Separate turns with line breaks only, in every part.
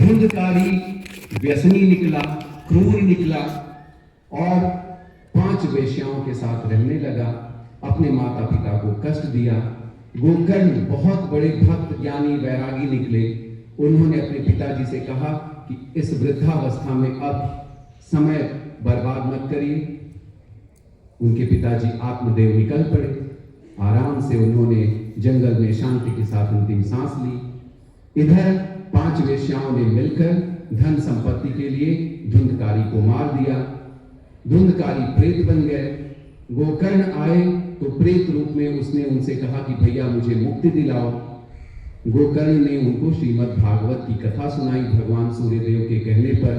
धुंधकारी व्यसनी निकला, क्रूर निकला और 5 वेश्याओं के साथ रहने लगा, अपने माता पिता को कष्ट दिया। गोकर्ण बहुत बड़े भक्त ज्ञानी वैरागी निकले। उन्होंने अपने पिताजी से कहा कि इस वृद्धावस्था में अब समय बर्बाद मत करिए। उनके पिताजी आत्मदेव निकल पड़े। आराम से उन्होंने जंगल में शांति के साथ अंतिम सांस ली। इधर 5 वेश्याओं ने मिलकर धन संपत्ति के लिए धुंधकारी को मार दिया। धुंधकारी प्रेत बन गए। गोकर्ण आए तो प्रेत रूप में उसने उनसे कहा कि भैया मुझे मुक्ति दिलाओ। गोकर्ण ने उनको श्रीमद् भागवत की कथा सुनाई। भगवान सूर्यदेव के कहने पर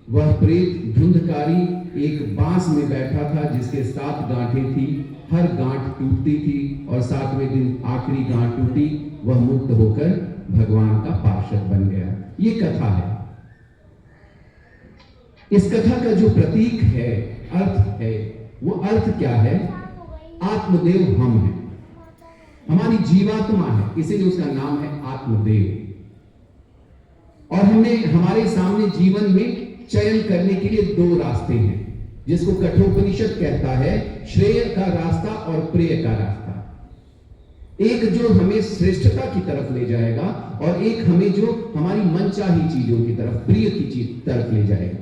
वह प्रेत धुंधकारी एक बांस में बैठा था जिसके 7 गांठें थी। हर गांठ टूटती थी और 7वें दिन आखिरी गांठ टूटी। वह मुक्त होकर भगवान का पार्षद बन गया। ये कथा है। इस कथा का जो प्रतीक है, अर्थ है, वो अर्थ क्या है? आत्मदेव हम हैं, हमारी जीवात्मा है, इसीलिए उसका नाम है आत्मदेव। और हमें हमारे सामने जीवन में चयन करने के लिए 2 रास्ते हैं, जिसको कठोपनिषद कहता है श्रेय का रास्ता और प्रेय का रास्ता। एक जो हमें श्रेष्ठता की तरफ ले जाएगा और एक हमें जो हमारी मनचाही चीजों की तरफ, प्रिय की तरफ ले जाएगा।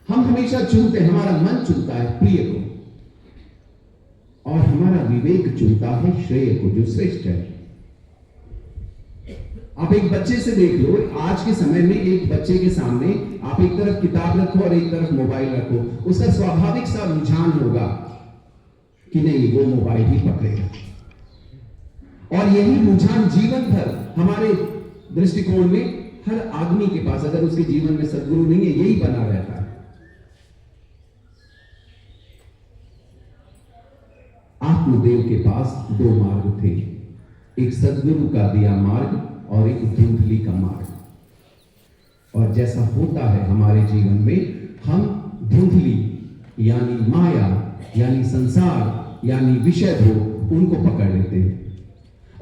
हम हमेशा चुनते हैं, हमारा मन चुनता है प्रिय को और हमारा विवेक चुनता है श्रेय को, जो श्रेष्ठ है। आप एक बच्चे से देख लो, आज के समय में एक बच्चे के सामने आप एक तरफ किताब रखो और एक तरफ मोबाइल रखो, उसका स्वाभाविक सा रुझान होगा कि नहीं, वो मोबाइल ही पकड़ेगा। और यही रुझान जीवन भर हमारे दृष्टिकोण में हर आदमी के पास, अगर उसके जीवन में सद्गुरु नहीं है, यही बना रहता है। आत्मदेव के पास 2 मार्ग थे, एक सद्गुरु का दिया मार्ग और एक धुंधली का मार्ग। और जैसा होता है हमारे जीवन में, हम धुंधली यानी माया यानी संसार यानी विषय भोग, उनको पकड़ लेते हैं।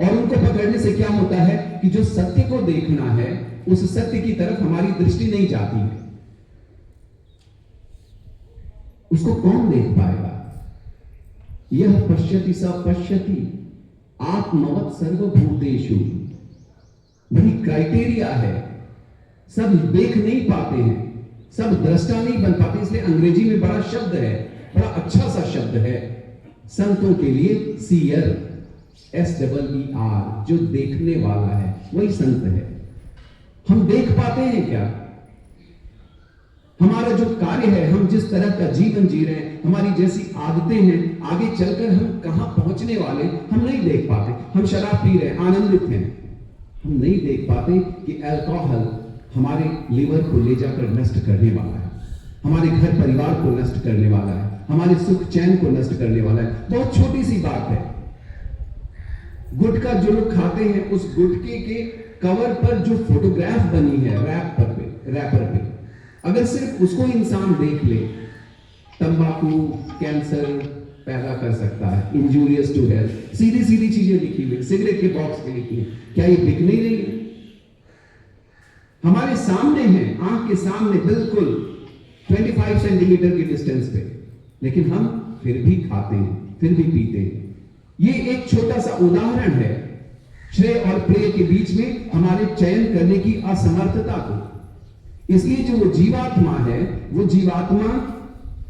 और उनको पकड़ने से क्या होता है कि जो सत्य को देखना है, उस सत्य की तरफ हमारी दृष्टि नहीं जाती है। उसको कौन देख पाएगा? यह पश्यति स पश्यति आत्मवत् सर्वभूतेषु। वही क्राइटेरिया है। सब देख नहीं पाते हैं, सब दृष्टा नहीं बन पाते। इसलिए अंग्रेजी में बड़ा शब्द है, बड़ा अच्छा सा शब्द है संतों के लिए, सीयर, SEER, जो देखने वाला है वही संत है। हम देख पाते हैं क्या? हमारा जो कार्य है, हम जिस तरह का जीवन जी रहे हैं, हमारी जैसी आदतें हैं, आगे चलकर हम कहां पहुंचने वाले, हम नहीं देख पाते। हम शराब पी रहे हैं, आनंदित हैं, हम नहीं देख पाते कि अल्कोहल हमारे लीवर को ले जाकर नष्ट करने वाला है, हमारे घर परिवार को नष्ट करने वाला है, हमारे सुख चैन को नष्ट करने वाला है। बहुत छोटी सी बात है। गुटखा जो लोग खाते हैं, उस गुटखे के कवर पर जो फोटोग्राफ बनी है रैपर पे, अगर सिर्फ उसको इंसान देख ले, तंबाकू कैंसर पैदा कर सकता है, इंजूरियस टू हेल्थ, सीधी सीधी चीजें लिखी हुई, सिगरेट के बॉक्स पे लिखी है, क्या ये बिक नहीं रही है? हमारे सामने है, आंख के सामने, बिल्कुल 25 सेंटीमीटर की डिस्टेंस पे, लेकिन हम फिर भी खाते हैं, फिर भी पीते हैं। ये एक छोटा सा उदाहरण है श्रेय और प्रेय के बीच में हमारे चयन करने की असमर्थता को। इसलिए जो वो जीवात्मा है, वो जीवात्मा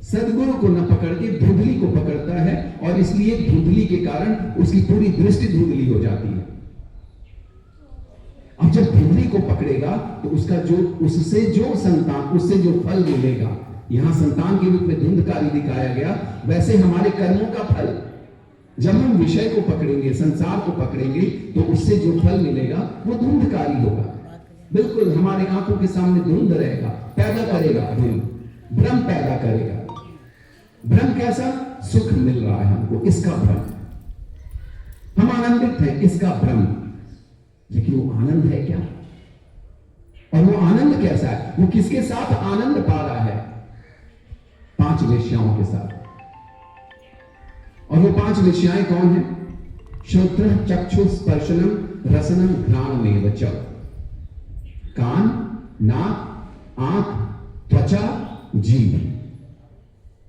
सदगुरु को न पकड़ के धुंधली को पकड़ता है, और इसलिए धुंधली के कारण उसकी पूरी दृष्टि धुंधली हो जाती है। अब जब धुंधली को पकड़ेगा तो उसका जो उससे जो फल मिलेगा, यहां संतान के रूप में धुंधकारी दिखाया गया, वैसे हमारे कर्मों का फल, जब हम विषय को पकड़ेंगे, संसार को पकड़ेंगे, तो उससे जो फल मिलेगा वो धुंधकारी होगा। बिल्कुल हमारे आंखों के सामने धुंध रहेगा, पैदा करेगा, भ्रम पैदा करेगा। भ्रम कैसा? सुख मिल रहा है हमको, इसका भ्रम, हम आनंदित हैं, इसका भ्रम। लेकिन वो आनंद है क्या? और वो आनंद कैसा है? वो किसके साथ आनंद पा रहा है? 5 वेश्याओं के साथ। और वो 5 वेश्याएं कौन है? श्रोत्र चक्षु स्पर्शनम रसनम घ्राणमेव च। कान, नाक, आंख, त्वचा, जीभ।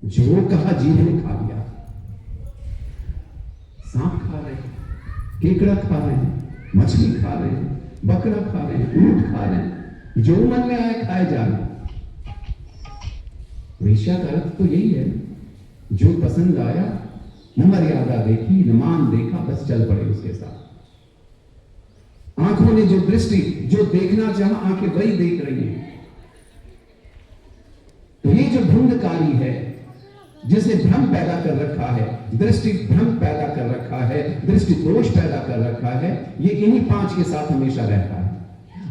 जो कहा जीभ ने खा लिया। सांप खा रहे हैं, केकड़ा खा रहे हैं, मछली खा रहे हैं, बकरा खा रहे हैं, ऊंट खा रहे हैं, जो मन में आए खाए जा रहे हैं। वेश्या का अर्थ तो यही है, जो पसंद आया, न मर्यादा देखी, न मान देखा, बस चल पड़े उसके साथ। आंखों ने जो दृष्टि, जो देखना चाहा, आंखें वही देख रही हैं। तो ये जो धुंधकारी है, जिसने भ्रम पैदा कर रखा है, दृष्टि भ्रम पैदा कर रखा है, दृष्टि दोष पैदा कर रखा है, ये इन्हीं 5 के साथ हमेशा रहता है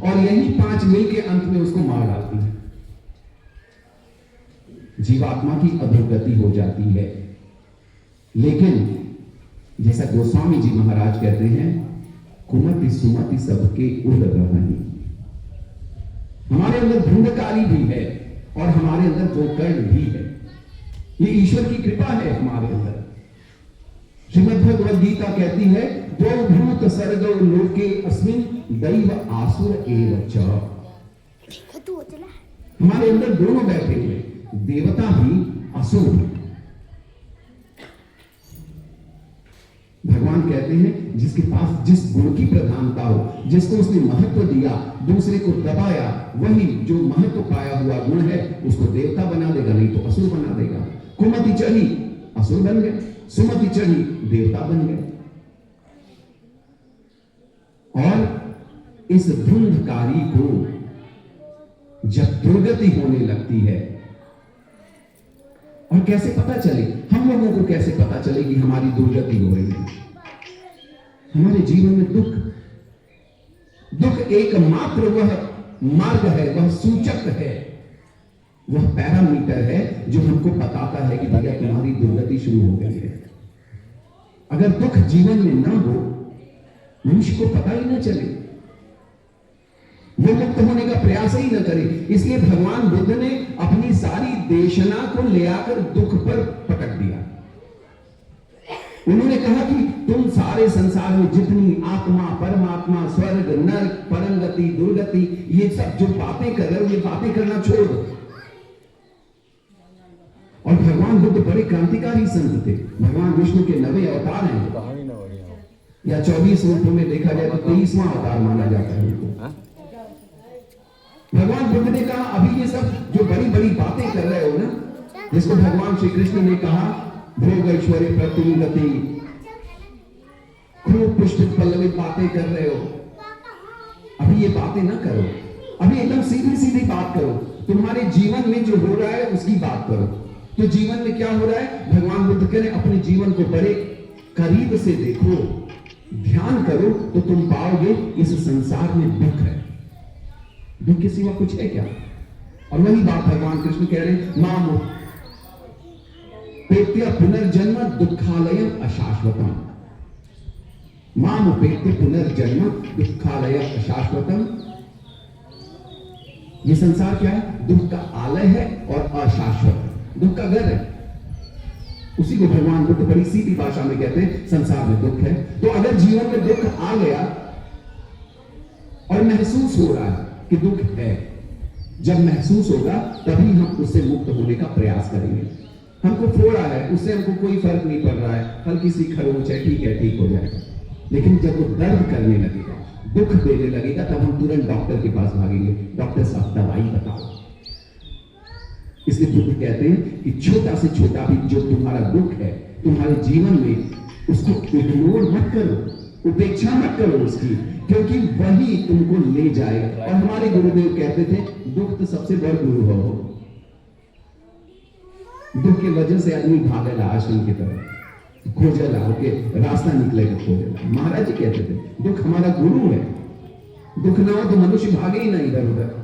और यही 5 मिलकर अंत में उसको मार डालती है। जीवात्मा की अधोगति हो जाती है। लेकिन जैसा गोस्वामी जी महाराज कहते हैं, कुमति सुमति सबके उड़ रही। हमारे अंदर धुंधकारी भी है और हमारे अंदर गोकर्ण भी है। ये ईश्वर की कृपा है हमारे अंदर। श्रीमद् भगवद गीता कहती है, द्वौ भूत सर्गौ लोके अस्मिन् दैव आसुर एव च। हमारे अंदर दोनों बैठे हुए, देवता भी, असुर भी। भगवान कहते हैं, जिसके पास जिस गुण की प्रधानता हो, जिसको उसने महत्व दिया, दूसरे को दबाया, वही जो महत्व पाया हुआ गुण है उसको देवता बना देगा, नहीं तो असुर बना देगा। कुमति चढ़ी, असुर बन गए, सुमति चढ़ी, देवता बन गए। और इस धुंधकारी को जब दुर्गति होने लगती है, और कैसे पता चले, हम लोगों को कैसे पता चले कि हमारी दुर्गति हो रही है? हमारे जीवन में दुख एकमात्र वह मार्ग है, वह सूचक है, वह पैरामीटर है जो हमको बताता है कि भैया तुम्हारी दुर्गति शुरू हो गई है। अगर दुख जीवन में ना हो, मनुष्य को पता ही ना चले, वो मुक्त होने का प्रयास ही न करे। इसलिए भगवान बुद्ध ने अपनी सारी देशना को ले आकर दुख पर पटक दिया। उन्होंने कहा कि तुम सारे संसार में जितनी आत्मा, परमात्मा, स्वर्ग, नरक, परमगति, दुर्गति, ये सब जो बातें कर रहे हो, ये बातें करना छोड़ दो। और भगवान बुद्ध बड़े क्रांतिकारी संत थे। भगवान विष्णु के 90 अवतार हैं, या 24 रूपों में देखा जाए तो 23वां अवतार माना जाता है उनको। भगवान बुद्ध ने कहा, अभी ये सब जो बड़ी बड़ी बातें कर रहे हो ना, जिसको भगवान श्री कृष्ण ने कहा भोग ऐश्वर्य प्रतिगति, खूब पुष्ट पल्लवित बातें कर रहे हो, अभी ये बातें ना करो, अभी एकदम सीधी सीधी बात करो। तुम्हारे जीवन में जो हो रहा है उसकी बात करो। तो जीवन में क्या हो रहा है? भगवान बुद्ध कह रहे अपने जीवन को बड़े करीब से देखो, ध्यान करो, तो तुम पाओगे इस संसार में दुख है। दुख के सिवा कुछ है क्या? और वही बात भगवान कृष्ण कह रहे हैं, माम उपेत्य पुनर्जन्म दुखालय अशाश्वतम। माम उपेत्य पुनर्जन्म दुखालय अशाश्वतम। ये संसार क्या है? दुख का आलय है और अशाश्वत, दुख का घर है। उसी को भगवान बुद्ध बड़ी सीधी भाषा में कहते हैं, संसार में दुख है। तो अगर जीवन में दुख आ गया और महसूस हो रहा है कि दुख है, जब महसूस होगा तभी हम उससे मुक्त होने का प्रयास करेंगे। हमको फोड़ा है, उससे हमको कोई फर्क नहीं पड़ रहा है, हल्की सी खरोंच है, ठीक है, ठीक हो जाएगा। लेकिन जब वो दर्द करने लगेगा, दुख देने लगेगा, तब हम तुरंत डॉक्टर के पास भागेंगे, डॉक्टर साहब दवाई बताओ। इसलिए बुद्ध कहते हैं कि छोटा से छोटा भी जो तुम्हारा दुख है तुम्हारे जीवन में, उसको इग्नोर मत करो, उपेक्षा मत करो उसकी, क्योंकि वही तुमको ले जाएगा। और हमारे गुरुदेव कहते थे, दुख तो सबसे बड़ा गुरु हो। दुख की वजह से आदमी भागेला आश्रम की तरफ, खोजेला होके रास्ता निकलेगा, खोजेला। महाराज जी कहते थे दुख हमारा गुरु है, दुख ना हो तो मनुष्य भागे ही ना इधर उधर।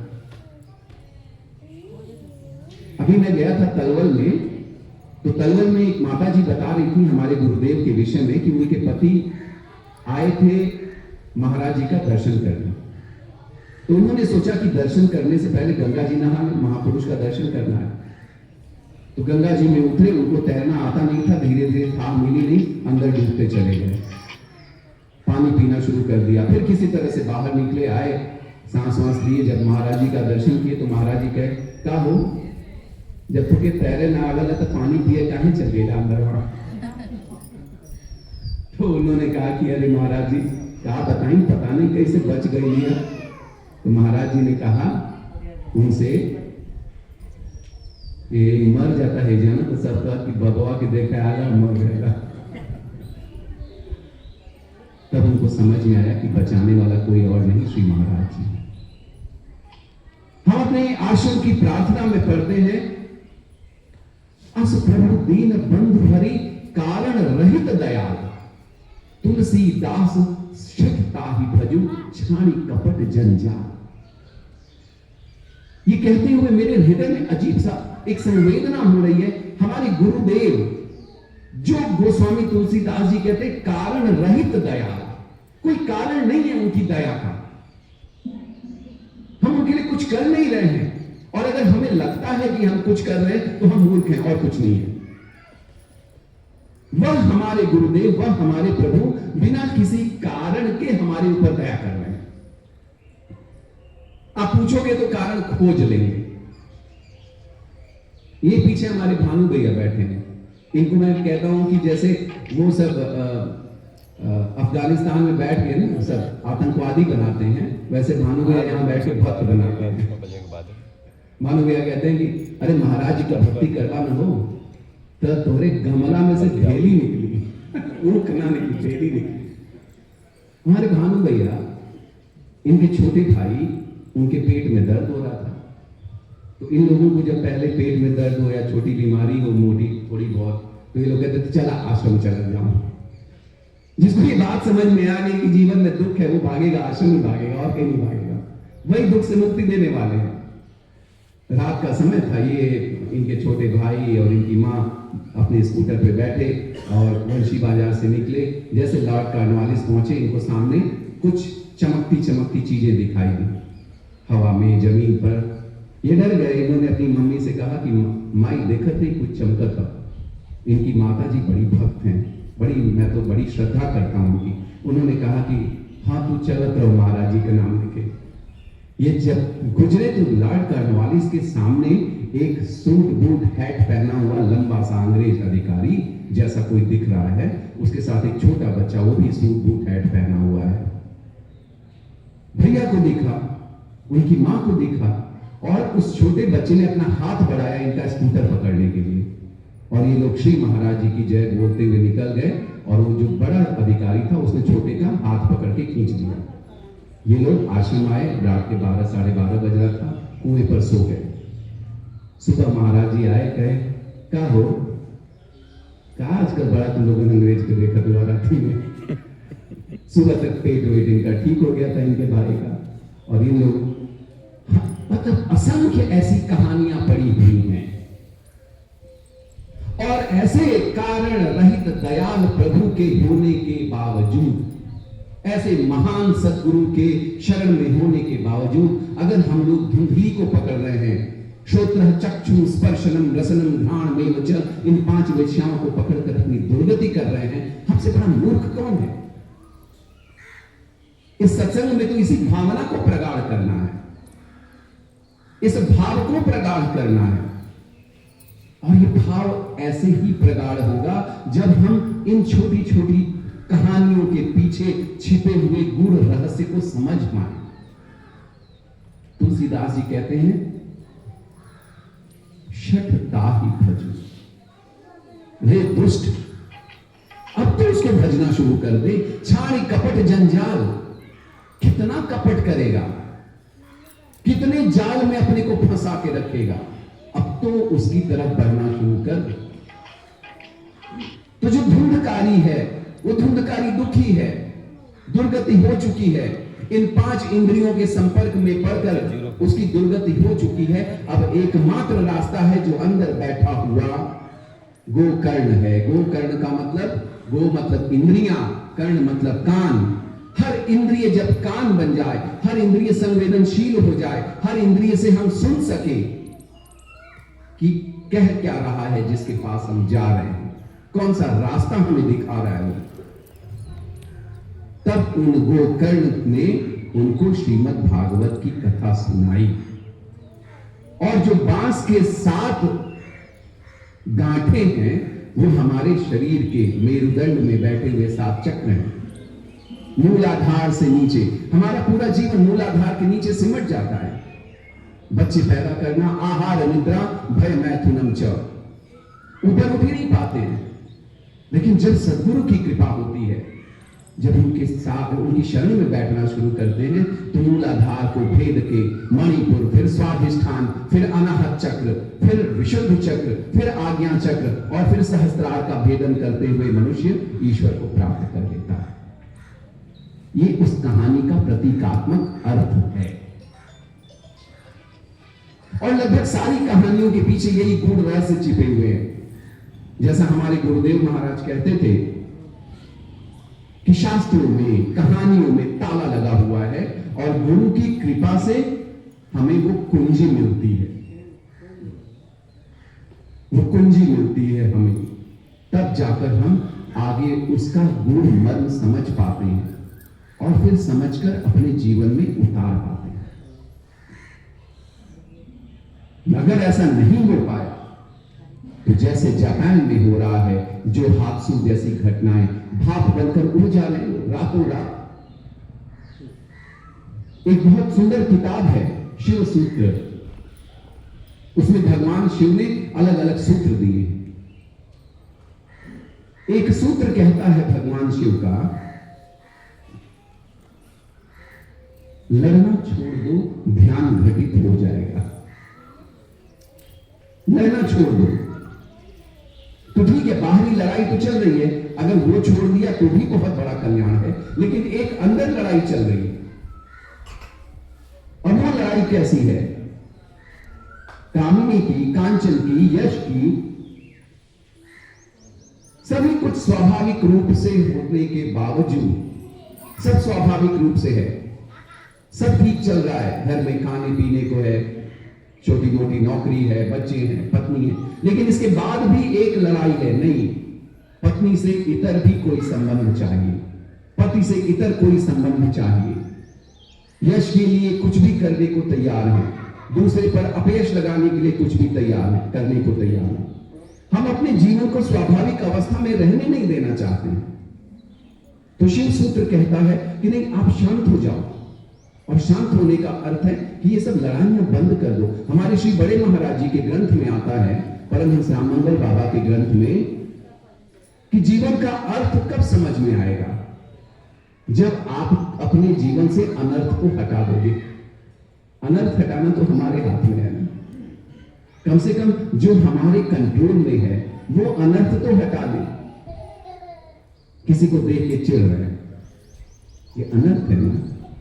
अभी मैं गया था तलवल में, तो तलवल में एक माता जी बता रही थी हमारे गुरुदेव के विषय में कि उनके पति आए थे महाराज जी का दर्शन करने। तो उन्होंने सोचा कि दर्शन करने से पहले गंगा जी नहा लें, महापुरुष का दर्शन करना है। तो गंगा जी में उतरे, उनको तैरना आता नहीं था, धीरे धीरे था मिली नहीं, अंदर डूबते चले गए, पानी पीना शुरू कर दिया। फिर किसी तरह से बाहर निकले, आए, सांस वांस लिए, जब महाराज जी का दर्शन किए तो महाराज जी कहे, का हो जब तुके तैरे ना आगल तो पानी पिए काहे चल गए अंदर वहां। तो उन्होंने कहा कि अरे महाराज जी क्या बताएं, पता नहीं कैसे बच गई है। तो महाराज जी ने कहा उनसे, ये मर जाता है जाना तो सबका कि बबवा के देखा आला मर गया। तब उनको समझ में आया कि बचाने वाला कोई और नहीं, श्री महाराज जी। हम अपने आश्रम की प्रार्थना में पढ़ते हैं, अस प्रभु दीन बंधु हरि कारण रहित दयाल, तुलसीदास शठता ही भजू छाणी कपट जंजाल। ये कहते हुए मेरे हृदय में अजीब सा एक संवेदना हो रही है। हमारे गुरुदेव जो गोस्वामी तुलसीदास जी कहते कारण रहित दया, कोई कारण नहीं है उनकी दया का, हम उनके लिए कुछ कर नहीं रहे हैं, और अगर हमें लगता है कि हम कुछ कर रहे हैं तो हम मूर्ख हैं और कुछ नहीं है। वह हमारे गुरुदेव, वह हमारे प्रभु बिना किसी कारण के हमारे ऊपर दया कर रहे हैं। आप पूछोगे तो कारण खोज लेंगे। ये पीछे हमारे भानु भैया बैठे हैं, इनको मैं कहता हूं कि जैसे वो सब अफगानिस्तान में बैठ के ना सब आतंकवादी बनाते हैं, वैसे भानु भैया यहां बैठ के भक्त बनाते हैं। भानु भैया कहते हैं कि अरे महाराज जी का भक्ति करवा न हो तो तोरे गमला में से ढेली निकली, ऊख ना निकली, ढेली निकली। हमारे भानु भैया, इनके छोटे भाई, उनके पेट में दर्द हो रहा था, तो इन लोगों को जब पहले पेट में दर्द हो या छोटी बीमारी हो मोटी थोड़ी बहुत, तो ये लोग कहते थे चला आश्रम चला जाओ। जिसको ये बात समझ में आ गई कि जीवन में दुख है वो भागेगा, आश्रम में भागेगा और कहीं नहीं भागेगा, वही दुख से मुक्ति देने वाले हैं। रात का समय था, ये इनके छोटे भाई और इनकी माँ अपने स्कूटर पे बैठे और वंशी बाजार से निकले। जैसे लॉर्ड कार्नवालिस पहुंचे, इनको सामने कुछ चमकती चमकती चीजें दिखाई दी हवा में, जमीन पर। ये डर गए। इन्होंने अपनी मम्मी से कहा कि माई देखत नहीं कुछ चमकता। इनकी माता जी बड़ी भक्त हैं, बड़ी, मैं तो बड़ी श्रद्धा करता हूं उनकी। उन्होंने कहा कि हाँ तू चलत रहो, महाराज जी का नाम लेके। ये जब गुजरे तो लॉर्ड कार्नवालिस के सामने एक सूट बूट हैट पहना हुआ लंबा सा अंग्रेज अधिकारी जैसा कोई दिख रहा है, उसके साथ एक छोटा बच्चा, वो भी सूट बूट हैट पहना हुआ है। भैया को दिखा, उनकी मां को दिखा, और उस छोटे बच्चे ने अपना हाथ बढ़ाया इनका स्कूटर पकड़ने के लिए, और ये लोग श्री महाराज जी की जय बोलते हुए निकल गए। और वो जो बड़ा अधिकारी था उसने छोटे का हाथ पकड़ के खींच लिया। ये लोग आश्रम आए, रात के 12 साढ़े 12 बज रहा था, कुएं पर सो गए। सुबह महाराज जी आए, कहे क्या हो, कहा आजकल बड़ा तुम लोगों ने अंग्रेज को देखा दोबारा थी में। सुबह तक पेट वेट इनका ठीक हो गया था, इनके भाई का। और इन लोग, मतलब असंख्य ऐसी कहानियां पड़ी हुई हैं, और ऐसे कारण रहित दयाल प्रभु के होने के बावजूद, ऐसे महान सदगुरु के शरण में होने के बावजूद, अगर हम लोग धुंधली को पकड़ रहे हैं, श्रोत्र चक्षु स्पर्शनम रसनम घ्राण में च, इन 5 विषयों को पकड़कर अपनी दुर्गति कर रहे हैं, हमसे बड़ा मूर्ख कौन है? इस सत्संग में तो इसी भावना को प्रगाढ़ करना है, इस भाव को प्रगाढ़ करना है। और ये भाव ऐसे ही प्रगाढ़ होगा जब हम इन छोटी छोटी कहानियों के पीछे छिपे हुए गूढ़ रहस्य को समझ पाए। तुलसीदास जी कहते हैं, शठता ही भजू, रे दुष्ट, अब तो उसको भजना शुरू कर दे। छाड़ी कपट जंजाल, कितना कपट करेगा, कितने जाल में अपने को फंसा के रखेगा, अब तो उसकी तरफ बढ़ना शुरू कर। तो जो धुंधकारी है वो धुंधकारी दुखी है, दुर्गति हो चुकी है, इन 5 इंद्रियों के संपर्क में पड़कर उसकी दुर्गति हो चुकी है। अब एकमात्र रास्ता है जो अंदर बैठा हुआ गोकर्ण है। गोकर्ण का मतलब, गो मतलब इंद्रियां, कर्ण मतलब कान। हर इंद्रिय जब कान बन जाए, हर इंद्रिय संवेदनशील हो जाए, हर इंद्रिय से हम सुन सके कि कह क्या रहा है जिसके पास हम जा रहे हैं, कौन सा रास्ता हमें दिखा रहा है, तब उन गोकर्ण ने उनको श्रीमद् भागवत की कथा सुनाई। और जो बांस के 7 गांठें हैं वो हमारे शरीर के मेरुदंड में बैठे हुए 7 चक्र हैं। मूलाधार से नीचे हमारा पूरा जीवन मूलाधार के नीचे सिमट जाता है। बच्चे पैदा करना, आहार निद्रा भय मैथुनम च, ऊपर उठ ही नहीं पाते हैं। लेकिन जब सद्गुरु की कृपा होती है, जब उनके साथ उनकी शरण में बैठना शुरू करते हैं, तो मूलाधार को भेद के मणिपुर, फिर स्वाधिष्ठान, फिर अनाहत चक्र, फिर विशुद्ध चक्र, फिर आज्ञा चक्र और फिर सहस्त्रार का भेदन करते हुए मनुष्य ईश्वर को प्राप्त कर लेता है। ये उस कहानी का प्रतीकात्मक अर्थ है। और लगभग सारी कहानियों के पीछे यही गूढ़ रहस्य छिपे हुए हैं। जैसा हमारे गुरुदेव महाराज कहते थे कि शास्त्रों में, कहानियों में ताला लगा हुआ है और गुरु की कृपा से हमें वो कुंजी मिलती है। वो कुंजी मिलती है हमें, तब जाकर हम आगे उसका गूढ़ मर्म समझ पाते हैं और फिर समझकर अपने जीवन में उतार पाते हैं। अगर ऐसा नहीं हो पाया तो जैसे जापान में हो रहा है, जो हादसों जैसी घटनाएं भाप बनकर उड़ जा रहे हैं रातों रात। एक बहुत सुंदर किताब है शिव सूत्र, उसमें भगवान शिव ने अलग अलग सूत्र दिए। एक सूत्र कहता है भगवान शिव का, लड़ना छोड़ दो, ध्यान घटित हो जाएगा। लड़ना छोड़ दो तो ठीक है, बाहरी लड़ाई तो चल रही है, अगर वो छोड़ दिया तो भी बहुत बड़ा कल्याण है। लेकिन एक अंदर लड़ाई चल रही है, और वो लड़ाई कैसी है? कामिनी की, कांचन की, यश की, सभी कुछ स्वाभाविक रूप से होने के बावजूद, सब स्वाभाविक रूप से है, सब ठीक चल रहा है, घर में खाने पीने को है, छोटी मोटी नौकरी है, बच्चे हैं, पत्नी है, लेकिन इसके बाद भी एक लड़ाई है। नहीं, पत्नी से इतर भी कोई संबंध चाहिए, पति से इतर कोई संबंध चाहिए, यश के लिए कुछ भी करने को तैयार है, दूसरे पर अपयश लगाने के लिए कुछ भी तैयार है, करने को तैयार है। हम अपने जीवन को स्वाभाविक अवस्था में रहने नहीं देना चाहते। तो शिव सूत्र कहता है कि नहीं, आप शांत हो जाओ। और शांत होने का अर्थ है कि ये सब लड़ाइयां बंद कर दो। हमारे श्री बड़े महाराज जी के ग्रंथ में आता है, परमहंस राममंगल बाबा के ग्रंथ में, कि जीवन का अर्थ कब समझ में आएगा? जब आप अपने जीवन से अनर्थ को हटा दोगे। अनर्थ हटाना तो हमारे हाथ में है ना, कम से कम जो हमारे कंट्रोल में है वो अनर्थ तो हटा दे। किसी को देख के चिढ़ रहे हैं, ये अनर्थ है ना,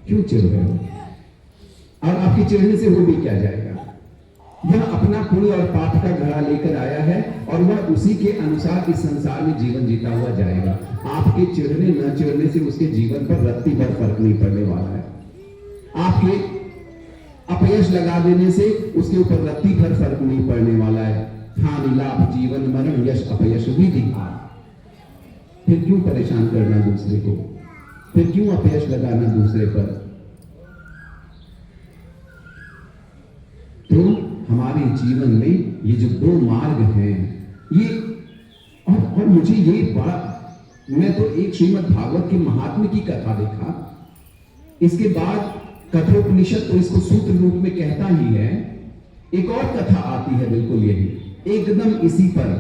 क्यों चिढ़ रहे हो? और आपके चिढ़ने से हो भी क्या जाएगा? यह अपना पुण्य और पाप का घड़ा लेकर आया है और वह उसी के अनुसार इस संसार में जीवन जीता हुआ जाएगा। आपके चिढ़ने न चिढ़ने से उसके जीवन पर रत्ती भर फर्क नहीं पड़ने वाला है। आपके अपयश लगा देने से उसके ऊपर रत्ती भर फर्क नहीं पड़ने वाला है। हानि लाभ जीवन मरण यश अपयश विधि। फिर क्यों परेशान करना दूसरे को? फिर क्यों अपयश लगाना दूसरे पर? तो हमारे जीवन में ये जो 2 मार्ग हैं, ये और मुझे ये बड़ा, मैं तो एक श्रीमद् भागवत के महात्म्य की कथा देखा, इसके बाद कठोपनिषद तो इसको सूत्र रूप में कहता ही है, एक और कथा आती है बिल्कुल यही एकदम इसी पर।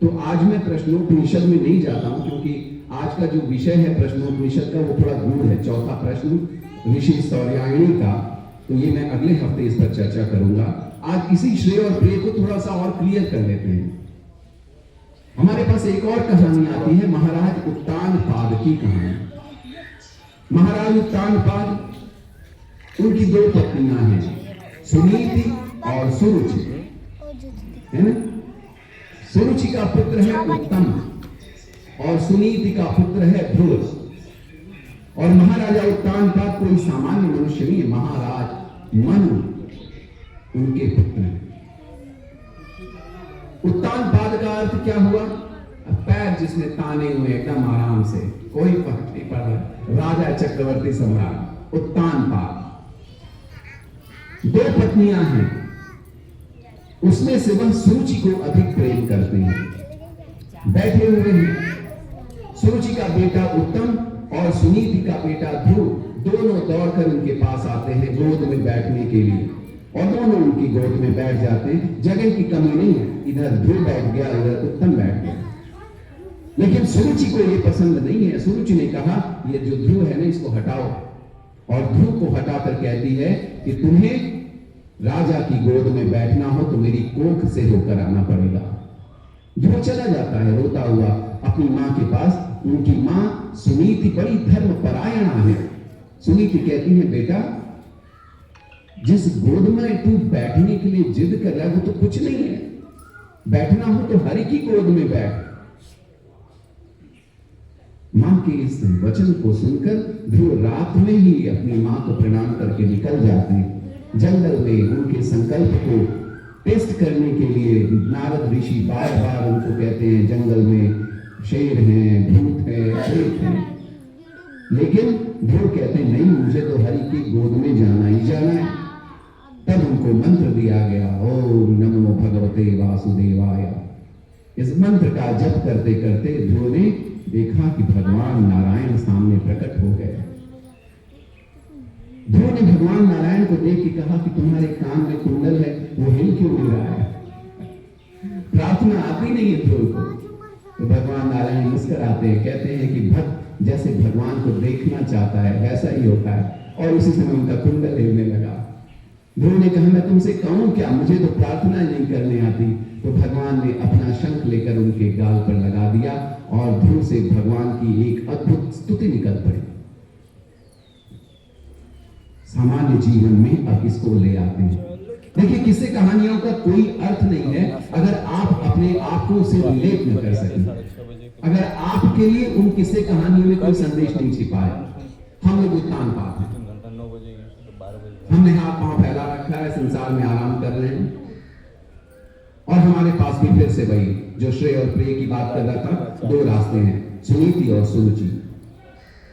तो आज मैं प्रश्नोपनिषद में नहीं जाता हूं, क्योंकि आज का जो विषय है प्रश्नोपनिषद का वो थोड़ा गूढ़ है। चौथा प्रश्न ऋषि सौर्यायणी का, तो ये मैं अगले हफ्ते इस पर चर्चा करूंगा। आज इसी श्रेय और प्रिय को थोड़ा सा और क्लियर कर लेते हैं। हमारे पास एक और कहानी आती है, महाराज उत्तानपाद की कहानी। महाराज उत्तानपाद, उनकी 2 पत्नियां हैं, सुनीति और सुरुचि, है ना? सुरुचि का पुत्र है उत्तम और सुनीति का पुत्र है ध्रुव। और महाराजा उत्तानपाद कोई सामान्य मनुष्य नहीं है, महाराज मनु उनके पुत्र हैं। उत्तानपाद का अर्थ क्या हुआ? पैर जिसने ताने हुए एकदम आराम से, कोई फर्क नहीं पड़ रहा, राजा चक्रवर्ती सम्राट। उत्तानपाद। 2 पत्नियां हैं, उसमें से वह सुरुचि को अधिक प्रेम करते हैं। बैठे हुए हैं, सुरुचि का बेटा उत्तम और सुनीति का बेटा ध्रुव दोनों दौड़कर उनके पास आते हैं गोद में बैठने के लिए, और दोनों उनकी गोद में बैठ जाते हैं। जगह की कमी नहीं है, इधर ध्रुव बैठ गया, इधर उत्तम बैठ गया। लेकिन सुरुचि को यह पसंद नहीं है। सुरुचि ने कहा, ये जो ध्रुव है ना, इसको हटाओ, और ध्रुव को हटाकर कहती है कि तुम्हें राजा की गोद में बैठना हो तो मेरी कोख से होकर आना पड़ेगा। ध्रुव चला जाता है रोता हुआ अपनी मां के पास। उनकी मां सुनीति बड़ी धर्मपरायणा है। सुनीति कहती है, बेटा जिस गोद में तू बैठने के लिए जिद कर रहा है वो तो कुछ नहीं है, बैठना हो तो हरि की गोद में बैठ। मां के इस वचन को सुनकर ध्रुव रात में ही अपनी मां को प्रणाम करके निकल जाते हैं। जंगल में उनके संकल्प को टेस्ट करने के लिए नारद ऋषि बार बार उनको कहते हैं, जंगल में शेर हैं, भूत है, प्रेत हैं। लेकिन ध्रुव कहते हैं, नहीं, मुझे तो हरि की गोद में जाना ही जाना है। तब उनको मंत्र दिया गया, ओम नमो भगवते वासुदेवाय। इस मंत्र का जप करते करते ध्रुव ने देखा कि भगवान नारायण सामने प्रकट हो गए। ध्रुव ने भगवान नारायण को देख के कहा कि तुम्हारे कान में कुंडल है, वो हिल क्यों नहीं रहा है? प्रार्थना आती नहीं है ध्रुव को। तो भगवान नारायण मुस्कुराते हैं, कहते हैं कि भक्त जैसे भगवान को देखना चाहता है वैसा ही होता है, और उसी समय उनका कुंडल हिलने लगा। ध्रुव ने कहा, मैं तुमसे कहूं क्या, मुझे तो प्रार्थना नहीं करने आती। तो भगवान ने अपना शंख लेकर उनके गाल पर लगा दिया, और ध्रुव से भगवान की एक अद्भुत स्तुति निकल पड़ी। सामान्य जीवन में अब इसको ले आते हैं। देखिए, किस्से कहानियों का कोई अर्थ नहीं है अगर आप अपने आप को उससे रिलेट न कर सकें, अगर आपके लिए उन किस्से कहानियों में कोई संदेश नहीं छिपा है। हम लोग उत्तानपाद हैं, हमने हाथ पांव फैला रखा है, संसार में आराम कर रहे हैं, और हमारे पास भी फिर से वही जो श्रेय और प्रिय की बात कर रहा था, 2 रास्ते हैं, सुनीति और सुरुचि।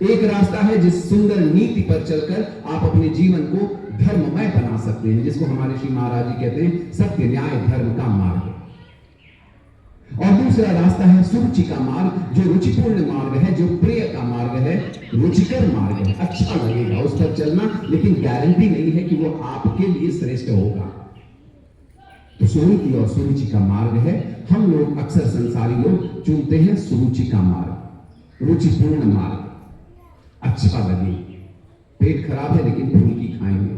एक रास्ता है जिस सुंदर नीति पर चलकर आप अपने जीवन को धर्ममय बना सकते हैं, जिसको हमारे श्री महाराज जी कहते हैं सत्य न्याय धर्म का मार्ग। और दूसरा रास्ता है सुरुचि का मार्ग, जो रुचिपूर्ण मार्ग है, जो प्रिय का मार्ग है, रुचिकर मार्ग है। अच्छा लगेगा उस पर चलना, लेकिन गारंटी नहीं है कि वो आपके लिए श्रेष्ठ होगा। तो सुनीति और सुरुचि का मार्ग है। हम लोग अक्सर संसारी लोग चुनते हैं सुरुचि का मार्ग, रुचिपूर्ण मार्ग। अच्छा लगे, पेट खराब है लेकिन फुल्की खाएंगे,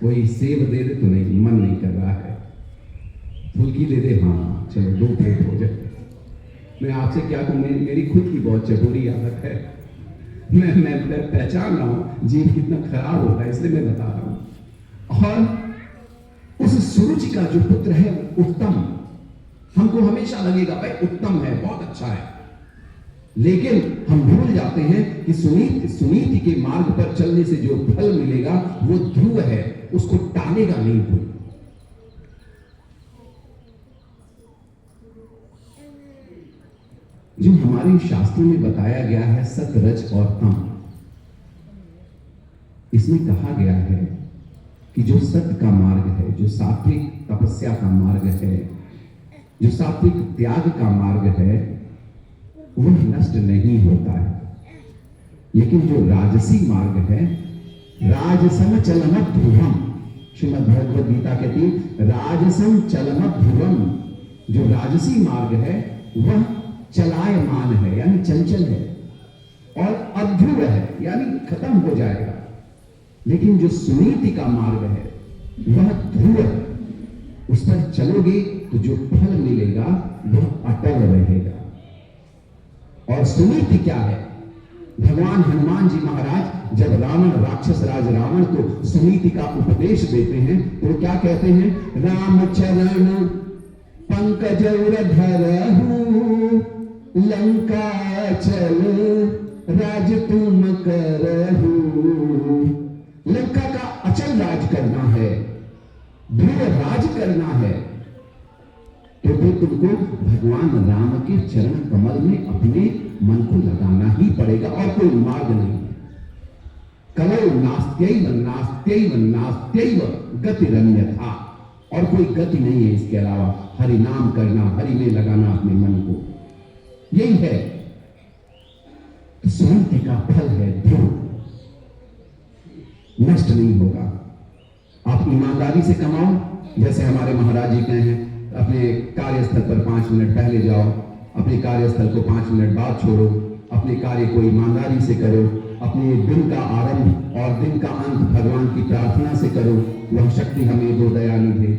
कोई सेब दे दे तो नहीं, मन नहीं कर रहा है, फुल्की दे दे, हाँ चलो 2 प्लेट हो जाए। मैं आपसे क्या कहूं, मेरी खुद की बहुत चटोरी आदत है। मैं पहचान रहा हूं जीव कितना खराब होता है, इसलिए मैं बता रहा हूं। और उस सुरुचि का जो पुत्र है उत्तम, हमको हमेशा लगेगा भाई उत्तम है, बहुत अच्छा है, लेकिन हम भूल जाते हैं कि सुनीति के मार्ग पर चलने से जो फल मिलेगा वो ध्रुव है, उसको टालेगा नहीं ध्रुव। जो हमारे शास्त्रों में बताया गया है सत, रज और तम, इसमें कहा गया है कि जो सत्य का मार्ग है, जो सात्विक तपस्या का मार्ग है, जो सात्विक त्याग का मार्ग है, वो नष्ट नहीं होता है। लेकिन जो राजसी मार्ग है, राजसम चलमत ध्रुवम, श्रीमद् भगवद गीता कहती है राजसम चलमत ध्रुवम, जो राजसी मार्ग है वह चलायमान है, यानी चंचल है, और अध्रुव है, यानी खत्म हो जाएगा। लेकिन जो सुनीति का मार्ग है वह ध्रुव है, उस पर चलोगे तो जो फल मिलेगा वह अटल रहेगा। और सुनीति क्या है? भगवान हनुमान जी महाराज जब रावण, राक्षस राज रावण को सुनीति का उपदेश देते हैं तो क्या कहते हैं? राम चरण पंकज धरहु, लंका चल राज तुम करहु। लंका का अचल राज करना है, ध्रुव राज करना है, तो फिर तुमको भगवान राम के चरण कमल में अपने मन को लगाना ही पड़ेगा, और कोई मार्ग नहीं है। कलौ नास्त्यैव नास्त्यैव नास्त्यैव गतिरन्यथा, और कोई गति नहीं है इसके अलावा हरि नाम करना, हरि में लगाना अपने मन को, यही है सुनीति का फल है। ध्रुव नष्ट नहीं होगा। आप ईमानदारी से कमाओ, जैसे हमारे महाराज जी कहे हैं, अपने कार्यस्थल पर 5 मिनट पहले जाओ, अपने कार्यस्थल को 5 मिनट बाद छोड़ो, अपने कार्य को ईमानदारी से करो, अपने दिन का आरंभ और दिन का अंत भगवान की प्रार्थना से करो, वह शक्ति हमें दो दयानिधि।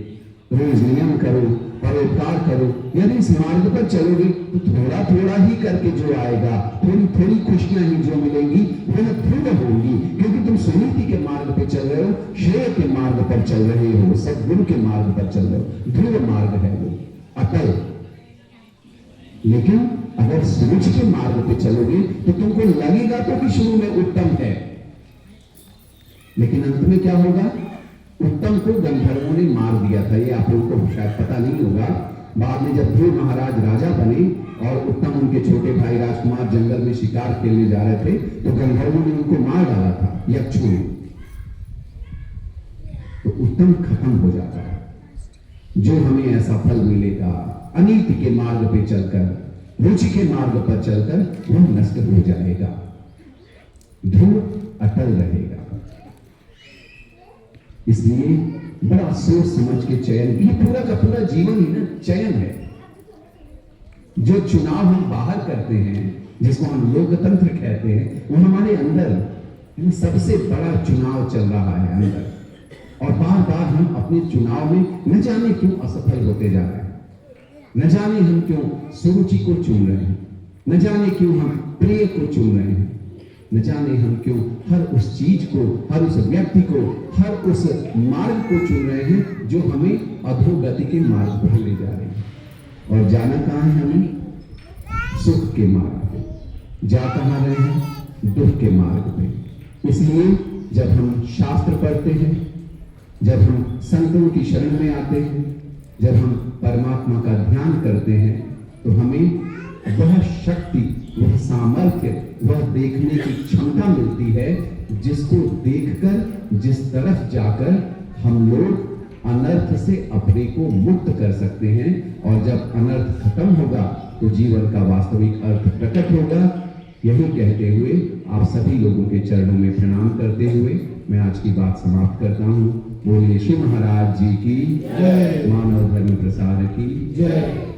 रोज नियम करो, परोपकार करो। यदि इस मार्ग पर चलोगे तो थोड़ा थोड़ा ही करके जो आएगा, थोड़ी थोड़ी खुशियां ही जो मिलेंगी वह ध्रुव होंगी, क्योंकि तुम सुनीति के मार्ग पर चल रहे हो, श्रेय के मार्ग पर चल रहे हो, सद्गुरु के मार्ग पर चल रहे हो। ध्रुव मार्ग है वो, अटल। लेकिन अगर सुरुचि के मार्ग पे चलोगे तो तुमको लगेगा तो कि शुरू में उत्तम है, लेकिन अंत में क्या होगा? उत्तम को गंधर्वों ने मार दिया था। ये आप लोगों को शायद पता नहीं होगा। बाद में जब ध्रुव महाराज राजा बने और उत्तम उनके छोटे भाई राजकुमार जंगल में शिकार खेलने जा रहे थे, तो गंधर्वों ने उनको मार डाला था यक्षों ने। तो उत्तम खत्म हो जाता है। जो हमें ऐसा फल मिलेगा अनीति के मार्ग पे चलकर, रुचि के मार्ग पर चलकर, वह नष्ट हो जाएगा। ध्रुव अटल रहेगा। इसलिए बड़ा सोच समझ के चयन, ये पूरा का पूरा जीवन ही ना चयन है। जो चुनाव हम बाहर करते हैं, जिसको हम लोकतंत्र कहते हैं, वो हमारे अंदर सबसे बड़ा चुनाव चल रहा है अंदर। और बार बार हम अपने चुनाव में न जाने क्यों असफल होते जा रहे हैं, न जाने हम क्यों सुरुचि को चुन रहे हैं, न जाने क्यों हम प्रिय को चुन रहे हैं, न जाने हम क्यों हर उस चीज को, हर उस व्यक्ति को, हर उस मार्ग को चुन रहे हैं जो हमें अधोगति के मार्ग पर ले जा रहे हैं। और जाना कहां है हमें? सुख के मार्ग पे। जा कहां रहे हैं? दुख के मार्ग पे। इसलिए जब हम शास्त्र पढ़ते हैं, जब हम संतों की शरण में आते हैं, जब हम परमात्मा का ध्यान करते हैं, तो हमें वह शक्ति, वह सामर्थ्य, वह देखने की क्षमता मिलती है, जिसको देखकर, जिस तरफ जाकर हम लोग अनर्थ से अपने को मुक्त कर सकते हैं। और जब अनर्थ खत्म होगा तो जीवन का वास्तविक अर्थ प्रकट होगा। यही कहते हुए आप सभी लोगों के चरणों में प्रणाम करते हुए मैं आज की बात समाप्त करता हूँ। बोलिए श्री महाराज जी की जय, मानव धर्म प्रसार की जय।